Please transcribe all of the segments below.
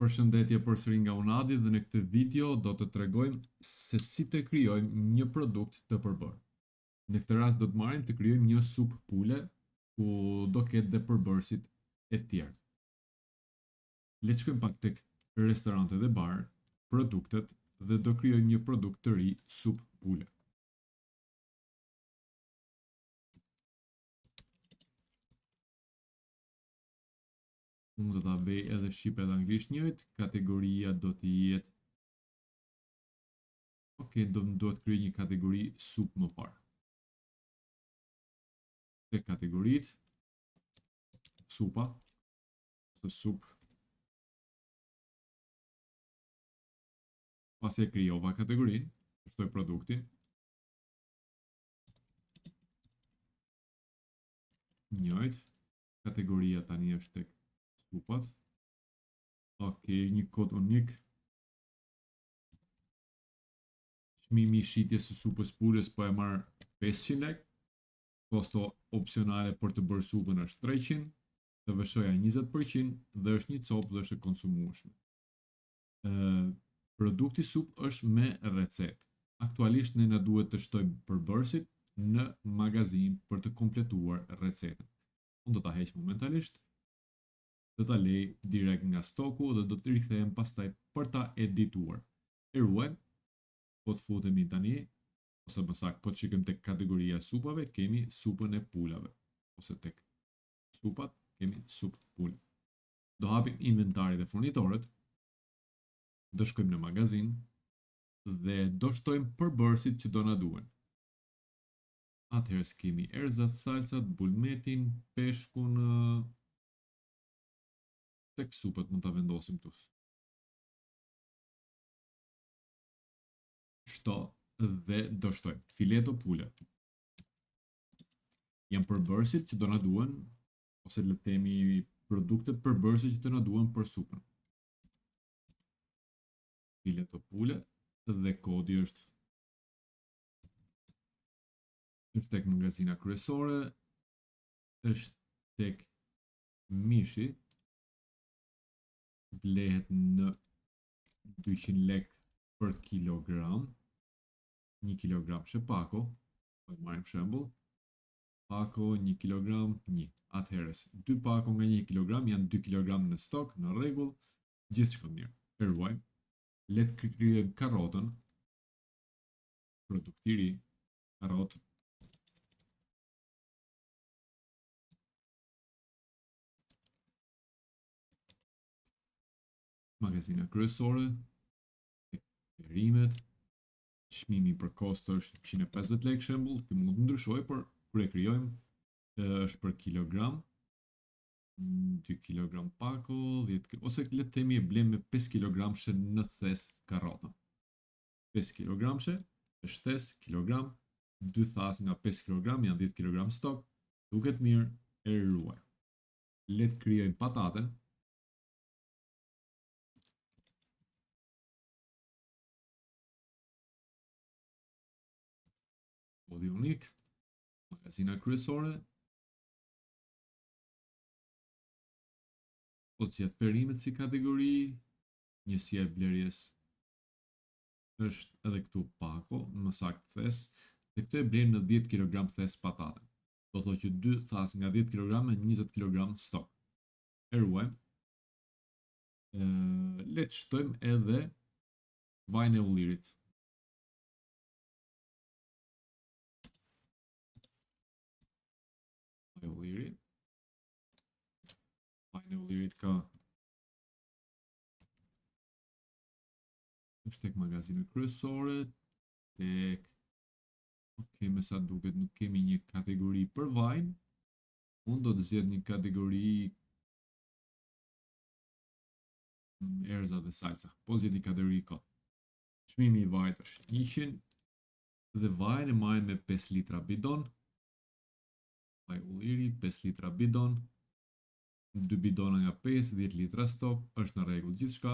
Përshëndetje përsëri nga Unadi dhe në këtë video do të tregojmë se si të krijojmë një produkt të përbërë. Në këtë rast do të marrim të krijojmë një supë pule ku do ketë dhe përbërësit e tjerë. Le të shkojmë pak tek restorante dhe bar, produktet dhe do krijojmë një produkt të ri, supë pule. Unë do ta bëj edhe shqip edhe anglisht njëjtë, kategoria do të jetë do të krijoj një kategori supë më parë. Te kategoritë, supa, ose supë. Pasi e krijova kategorinë, shtoj produktin. Njëjtë, kategoria tani është tek supat. Një kod unik. Çmimi i shitjes së supës pules po e marr 500 lekë. Kosto opsionale për të bërë supën është 300, TVSH-ja 20% dhe është një copë dhe është e konsumueshme. Produkti supë është me recetë. Aktualisht ne na duhet të shtojmë përbërësit në magazinë për të kompletuar recetën. Unë do ta heq momentalisht. Do ta lej direkt nga stoku dhe do të rikthehem pastaj për ta edituar. E ruajmë. Po të futemi tani, ose më saktë po të shikojmë tek kategoria e supave, kemi supën e pulave, ose tek supat kemi supë pule. Do hapim inventari dhe furnitorët, do shkojmë në magazinë dhe do shtojmë përbërësit që do na duhen. Atëherë kemi erëzat, salsat, bulmetin, peshkun, tek supët mund ta vendosim këtu. Shto dhe do shtojmë fileto pule. Janë përbërësit që do na duhen, ose le të themi produktet përbërëse që do na duhen për supën. Fileto pule dhe kodi është tek magazina kryesore, është tek mishi, blehet në 200 lekë për kilogram, 1 kilogram shepako, po marrim shembull, pako 1 kilogram 1. Atëherës 2 pako nga 1 kilogram janë 2 kilogram në stok, në rregull, gjithçka mirë. E ruajmë. Le të krijojmë karrotën, produkt i ri, karrotë. Magazina kryesore, perimet, çmimi për kosto është 150 lekë shembull, që mund të ndryshojë, por kur e krijojmë është për kilogram, 2 kilogram pako, 10 ose le të themi e blem me 5 kilogramshe në thes karrotën. 5 kilogramshe është thes kilogram, 2 thas nga 5 kilogram janë 10 kilogram stok, duket mirë, e ruaj. Le të krijojmë pataten. Kodi unik, magazina kryesore, po të zgjedh perimet si kategori, njësia e blerjes është edhe këtu pako, më saktë thes, dhe këtu e blen në 10 kg thes patate. Do thotë që 2 thas nga 10 kg e 20 kg stok. E ruajmë. Le të shtojmë edhe vajin e ullirit. Vajin e ullirit ka është tek magazinët kryesore, me sa duket nuk kemi një kategori për vajin. Unë do të zgjedh një kategori erza dhe salsa. Po zgjedh një kategori kot. Çmimi i vajit është 100 dhe vajin e marrim me 5 litra bidon. Vaj ulliri 5 litra bidon. 2 bidona nga 5, 10 litra stok, është në rregull gjithçka.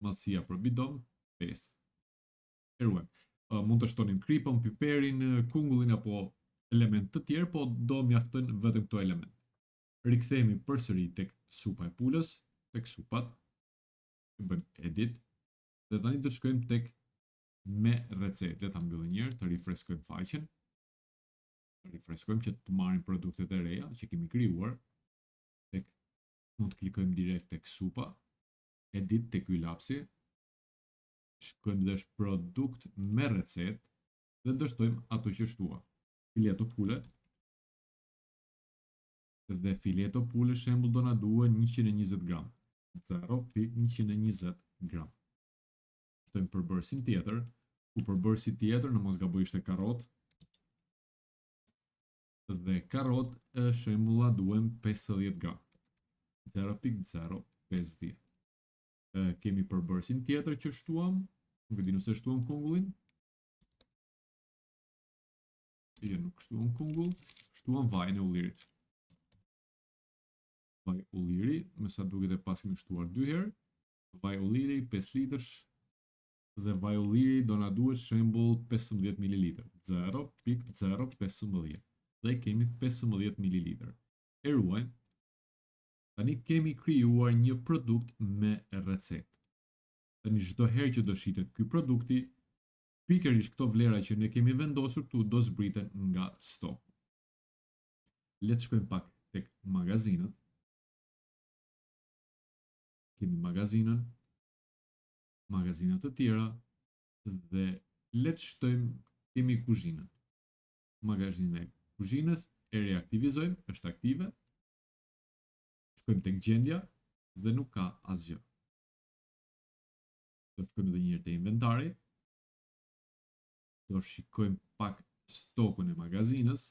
Madhësia për bidon 5. E ruajmë. Mund të shtonim kripën, piperin, kungullin apo elementë të tjerë, po do mjaftojnë vetëm këto elementë. Rikthehemi përsëri tek supa e pulës, tek supat. bëjmë edit, dhe tani do shkojmë tek me recetë. Le ta mbyllim një herë, të rifreskojmë faqen. Rifreskojmë që të marrim produktet e reja që kemi krijuar. Mund të klikojmë direkt tek supa, edit tek ky lapsi. Shkojmë dhe produkt me recetë dhe dështojmë ato që shtuam. Fileto pule. Dhe fileto pule shembull do na duhen 120 gram. 0.120 gram. Shtojmë përbërësin tjetër, ku përbërësi tjetër në mos gaboj ishte karrot. Dhe karrot shembulla duhen 50 gram. 0.050. Kemi përbërësin tjetër që shtuam, nuk e di nëse shtuam kungullin. Jo, nuk shtuam kungull, shtuam vajin e ullirit. Vaj ulliri, me sa duket e pas kemi shtuar 2 herë. Vaj ulliri 5 litrësh dhe vaj ulliri do na duhet shembull 15 ml. 0.015. Dhe kemi 15 ml. E ruajmë. Tani kemi krijuar një produkt me recetë. Tani çdo herë që do shitet ky produkti, pikërisht këto vlera që ne kemi vendosur këtu do zbriten nga stok. Le të shkojmë pak tek magazinët. Kemi magazinën, magazinat të tjera dhe le të shtojmë kemi kuzhinën. Magazinën e kuzhinës e reaktivizojmë, është aktive. Shkojmë tek gjendja dhe nuk ka asgjë. Do shkojmë edhe një herë te inventari. Do shikojmë pak stokun e magazinës.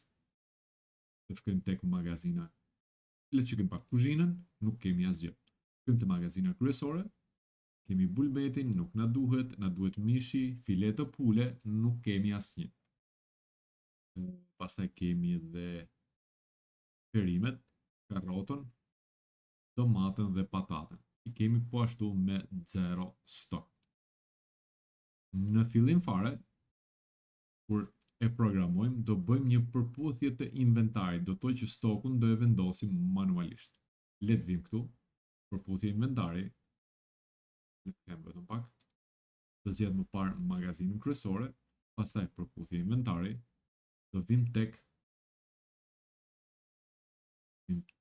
Do shkojmë tek magazina. Le të shikojmë pak kuzhinën, nuk kemi asgjë. Shkojmë te magazina kryesore. Kemi bulmetin, nuk na duhet mishi, fileto pule, nuk kemi asnjë. Pastaj kemi edhe perimet, karrotën, tomatën dhe patatën. I kemi po ashtu me 0 stok. Në fillim fare, kur e programojmë, do bëjmë një përputhje të inventarit, do të thotë që stokun do e vendosim manualisht. Le të vim këtu, përputhje inventari, le të kem vetëm pak, do zgjedh më parë magazinën kryesore, pastaj përputhje inventari, do vim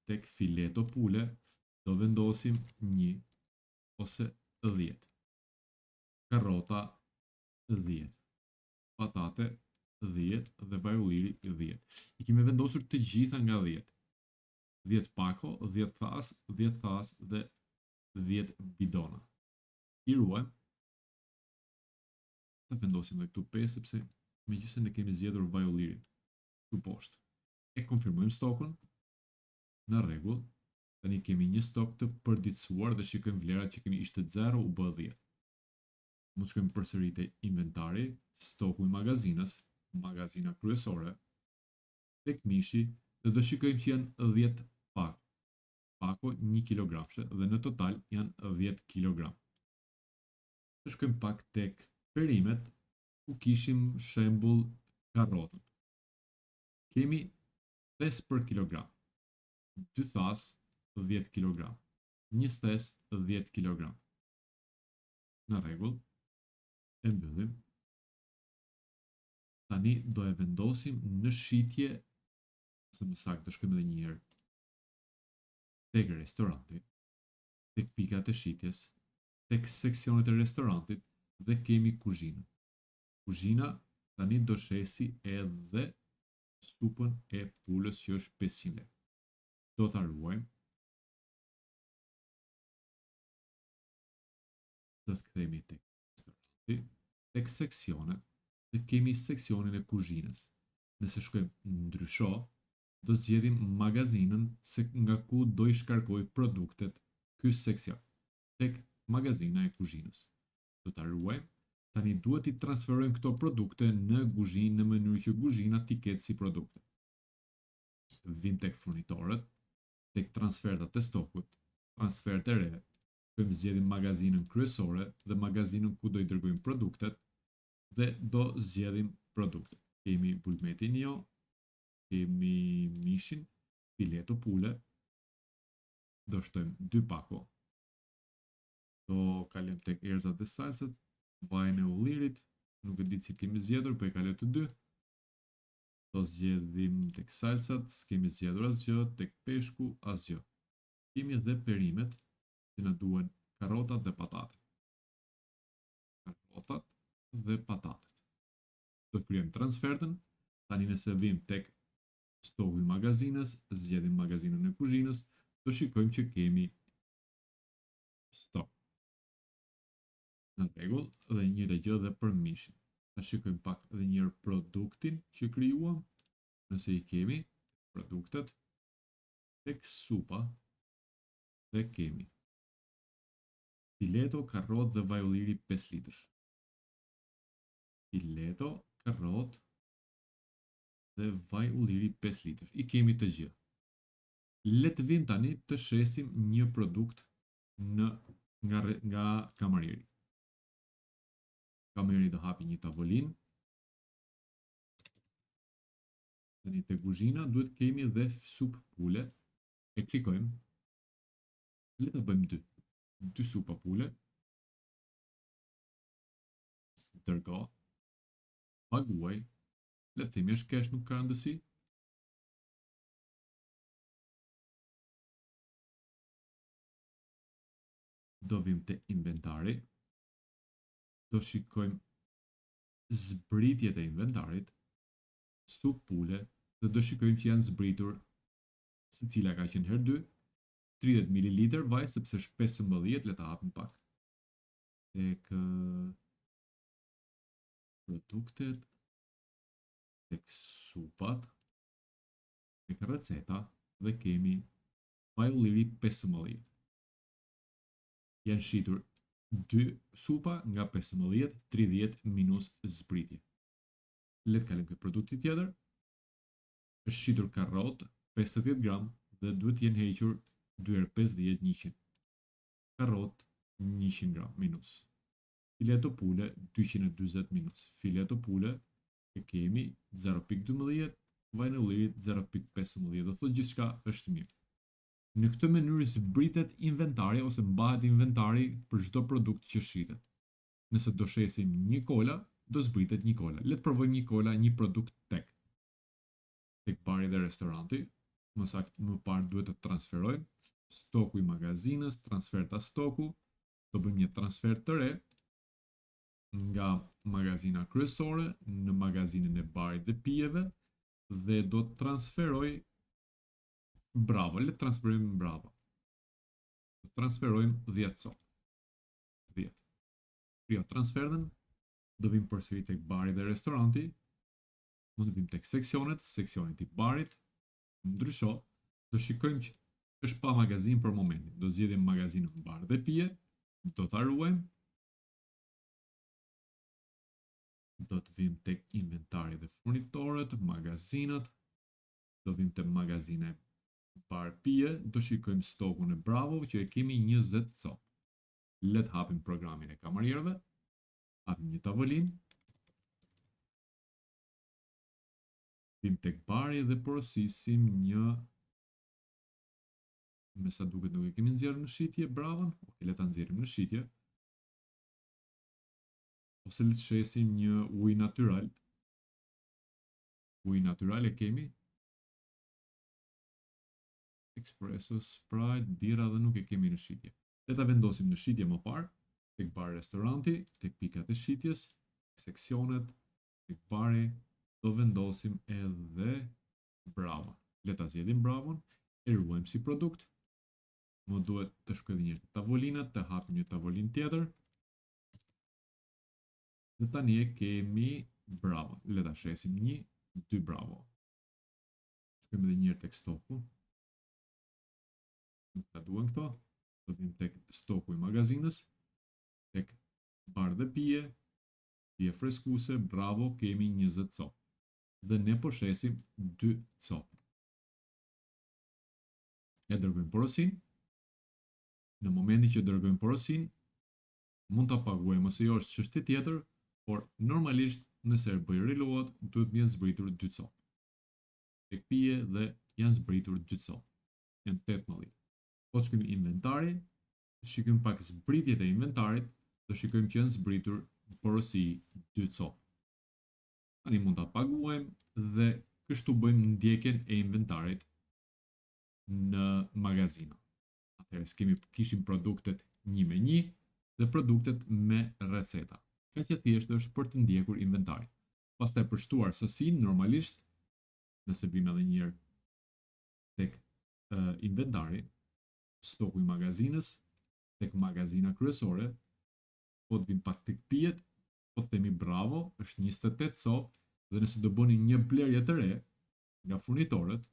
tek fileto pule, do vendosim 1 ose 10. Karrota 10. Patate 10 dhe vaj ulliri 10. I kemi vendosur të gjitha nga 10. 10 pako, 10 thas dhe 10 bidona. I ruajmë. Ta vendosim dhe këtu 5 sepse megjithëse ne kemi zgjedhur vaj ullirin këtu poshtë. E konfirmojmë stokun. Në rregull. Tani kemi një stok të përditësuar dhe shikojmë vlerat që kemi ishte 0 u bë 10. Mund të shkojmë përsëri te inventari, stoku i magazinës, magazina kryesore, tek mishi dhe do shikojmë që janë 10 pako. Pako 1 kg dhe në total janë 10 kg. Do shkojmë pak tek perimet ku kishim shembull karrotën. Kemi 5 për kilogram. 2 thas 10 kg. Një stes 10 kg. Në rregull. E mbyllim. Tani do e vendosim në shitje, ose më saktë do shkojmë edhe një herë tek restoranti, tek pikat e shitjes, tek seksionet e restorantit dhe kemi kuzhinën. Kuzhina tani do shesi edhe supën e pulës që është 500 lekë. Do ta ruajmë. Do të kthehemi tek restoranti, tek seksionet dhe kemi seksionin e kuzhinës. Nëse shkojmë ndrysho, do zgjedhim magazinën se nga ku do i shkarkoj produktet ky seksion, tek magazina e kuzhinës. Do ta ruajmë. Tani duhet i transferojmë këto produkte në kuzhinë në mënyrë që kuzhina t'i ketë si produkte. Vim tek furnitorët, tek transfertat e stokut, transfert e re, shkojmë zgjedhim magazinën kryesore dhe magazinën ku do i dërgojmë produktet dhe do zgjedhim produktet. Kemi bulmetin jo, kemi mishin, fileto pule, do shtojmë 2 pako, do kalojmë tek erëzat dhe salsat, vajin e ullirit, nuk e di si kemi zgjedhur, po e kaloj të dy. Do zgjedhim tek salsat, s'kemi zgjedhur asgjë, tek peshku asgjë. Kemi dhe perimet që na duhen karrotat dhe patatet. Karrotat dhe patatet. Do kryejmë transfertën, tani nëse vim tek stoku i magazinës, zgjedhim magazinën e kuzhinës, do shikojmë që kemi stok. Në rregull, dhe njëjta gjë edhe për mishin. Ta shikojmë pak edhe një herë produktin që krijuam. Nëse i kemi produktet tek supa dhe kemi fileto, karrot dhe vaj ulliri 5 litrësh. Fileto, karrot dhe vaj ulliri 5 litrësh. I kemi të gjithë. Le të vim tani të shesim një produkt nga kamarieri. Kamarieri do hapi një tavolinë. Tani te kuzhina duhet kemi dhe supë pule. E klikojmë. Le të bëjmë dy supa pule. Dërgo. Paguaj. Le të themi është kesh, nuk ka rëndësi. Do vim te inventari. Do shikojmë zbritjet e inventarit, supë pule, dhe do shikojmë që janë zbritur secila ka qenë herë 2, 30 ml vaj, sepse është 15, le ta hapim pak. Tek produktet, tek supat, tek receta, dhe kemi vaj ulliri 15. Janë shitur 2 supa nga 15, 30 minus zbritje. Le të kalojmë ke produkti tjetër. Është shitur karrot 50 gram dhe duhet jenë hequr 2x50 100. Karrot 100 gram minus. Fileto pule 240 minus. Fileto pule e kemi 0.12, vajin e ullirit 0.15. Do thotë gjithçka është mirë. Në këtë mënyrë zbritet inventari ose mbahet inventari për çdo produkt që shitet. Nëse do shesim një kola, do zbritet një kola. Le të provojmë një kola, një produkt tek bari dhe restoranti. Më parë duhet të transferojmë stoku i magazinës, transferta stoku. Do bëjmë një transfer të re nga magazina kryesore në magazinën e barit dhe pijeve dhe do të transferoj Bravo, le të transferojmë Bravo. Do transferojmë 10 copë. 10. Kryo transferën, do vim përsëri tek bari dhe restoranti, mund të vim tek seksionit i barit, ndrysho, do shikojmë që është pa magazin për momentin. Do zgjedhim magazinën bar dhe pije, do ta ruajmë. Do të vim tek inventari dhe furnitorët, magazinat, do vim tek magazine bar pije, do shikojmë stokun e Bravo që e kemi 20 copë. Le të hapim programin e kamarierëve, hapim një tavolinë, vim tek bari dhe porosisim një, me sa duket nuk e kemi nxjerrë në shitje Bravon, le ta nxjerrim në shitje. Ose le të shesim një ujë natyral. Ujë natyral e kemi. Espresso, Sprite, birra dhe nuk e kemi në shitje. Le ta vendosim në shitje më parë, tek bar restoranti, tek pikat e shitjes, seksionet, tek bari, do vendosim edhe Bravo. Le ta zgjedhim Bravon, e ruajmë si produkt. Më duhet të shkoj edhe një herë te tavolina, të hapim një tavolinë tjetër. Dhe tani e kemi Bravo. Le ta shesim 1, 2 Bravo. Shkojmë edhe një herë tek stoku. Nuk ta duhen këto, do vim tek stoku i magazinës, tek bar dhe pije freskuse, Bravo, kemi 20 copë. Dhe ne po shesim 2 copë. E dërgojmë porosin. Në momentin që dërgojmë porosin, mund ta paguajmë ose jo, është çështje tjetër, por normalisht nëse bëj reload, duhet më jenë zbritur 2 copë. Tek pije dhe janë zbritur 2 copë. Janë 18. Po shkojmë inventari, shikojmë pak zbritjet e inventarit, do shikojmë që janë zbritur porosi 2 co. Tani mund ta paguajmë dhe kështu bëjmë ndjekjen e inventarit në magazina. Atëherë kishim produktet 1 me 1 dhe produktet me receta. Kaq e thjeshtë është për të ndjekur inventarin. Pastaj për shtuar sasinë normalisht, nëse vim edhe një herë tek inventari, stoku i magazinës, tek magazina kryesore, po të vim pak tek pijet, po të themi bravo, është 28 co, dhe nëse do bëni një blerje të re nga furnitorët,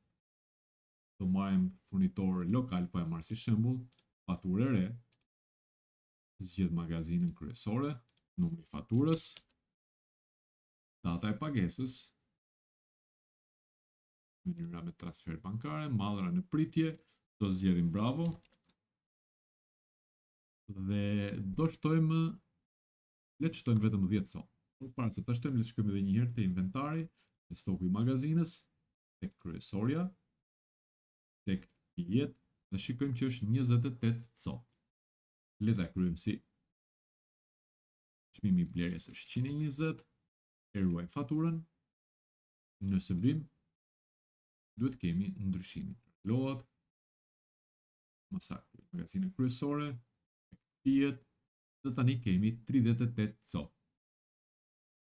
do marrim furnitor lokal, po e marr si shembull, faturë e re, zgjedh magazinën kryesore, numri i faturës, data e pagesës, mënyra me transfer bankare, mallra në pritje, do zgjedhim bravo dhe le të shtojmë vetëm 10 co. Por para se ta shtojmë, le të shkojmë edhe një herë te inventari, te stoku i magazinës, tek kryesorja, tek pijet dhe shikojmë që është 28 co. Le ta kryejmë si çmimi i blerjes është 120, e ruajmë faturën. Nëse vim, duhet kemi ndryshimin. Loat, më saktë, magazinën kryesore, pijet, dhe tani kemi 38 co.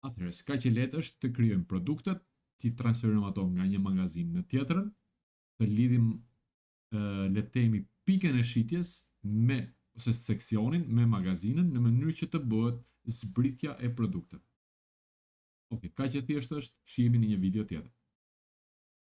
Atëherë, s'ka që lehtë është të krijojmë produktet, të transferojmë ato nga një magazin në tjetrën, të lidhim le të themi pikën e shitjes ose seksionin me magazinën në mënyrë që të bëhet zbritja e produkteve. Okej, kaq e thjeshtë është, shihemi në një video tjetër.